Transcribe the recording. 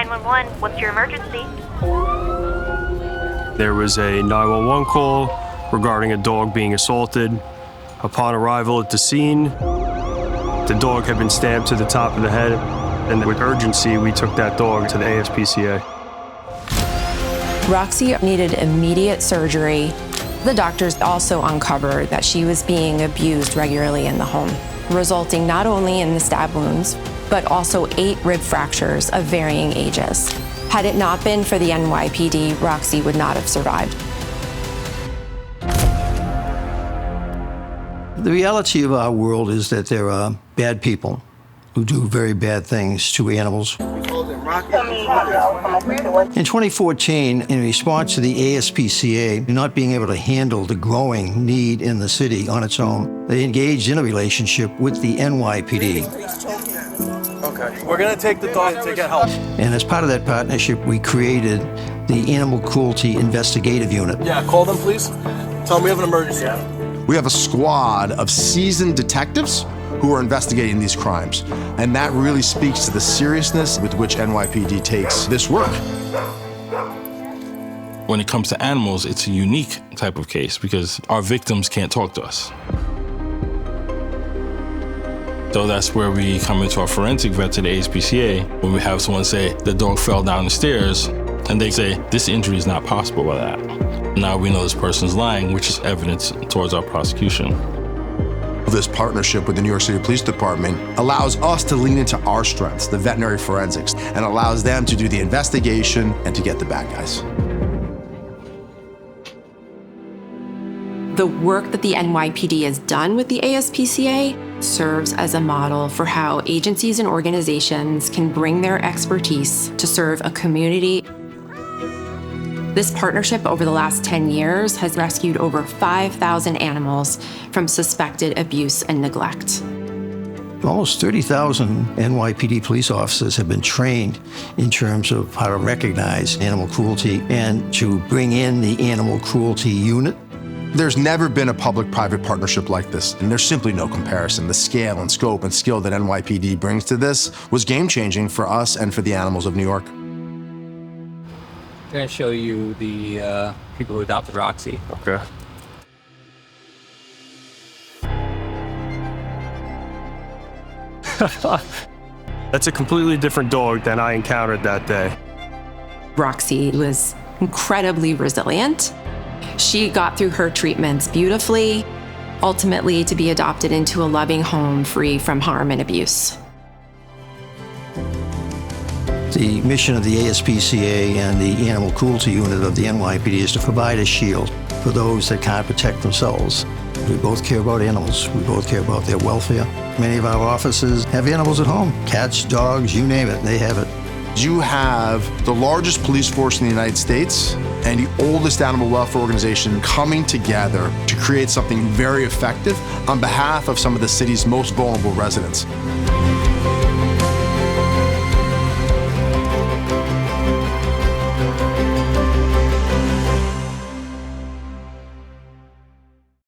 911, what's your emergency? There was a 911 call regarding a dog being assaulted. Upon arrival at the scene, the dog had been stabbed to the top of the head, and with urgency, we took that dog to the ASPCA. Roxy needed immediate surgery. The doctors also uncovered that she was being abused regularly in the home, resulting not only in the stab wounds, but also 8 rib fractures of varying ages. Had it not been for the NYPD, Roxy would not have survived. The reality of our world is that there are bad people who do very bad things to animals. In 2014, in response to the ASPCA not being able to handle the growing need in the city on its own, they engaged in a relationship with the NYPD. Okay, we're gonna take the dog to get help. And as part of that partnership, we created the Animal Cruelty Investigative Unit. Yeah, call them, please. Tell them we have an emergency. We have a squad of seasoned detectives who are investigating these crimes. And that really speaks to the seriousness with which NYPD takes this work. When it comes to animals, it's a unique type of case because our victims can't talk to us. So that's where we come into our forensic vet at the ASPCA, when we have someone say, the dog fell down the stairs, and they say, this injury is not possible by that. Now we know this person's lying, which is evidence towards our prosecution. This partnership with the New York City Police Department allows us to lean into our strengths, the veterinary forensics, and allows them to do the investigation and to get the bad guys. The work that the NYPD has done with the ASPCA serves as a model for how agencies and organizations can bring their expertise to serve a community. This partnership over the last 10 years has rescued over 5,000 animals from suspected abuse and neglect. Almost 30,000 NYPD police officers have been trained in terms of how to recognize animal cruelty and to bring in the Animal Cruelty Unit. There's never been a public-private partnership like this, and there's simply no comparison. The scale and scope and skill that NYPD brings to this was game-changing for us and for the animals of New York. I'm going to show you the people who adopted Roxy. Okay. That's a completely different dog than I encountered that day. Roxy was incredibly resilient. She got through her treatments beautifully, ultimately to be adopted into a loving home free from harm and abuse. The mission of the ASPCA and the Animal Cruelty Unit of the NYPD is to provide a shield for those that can't protect themselves. We both care about animals. We both care about their welfare. Many of our officers have animals at home. Cats, dogs, you name it, they have it. You have the largest police force in the United States and the oldest animal welfare organization coming together to create something very effective on behalf of some of the city's most vulnerable residents.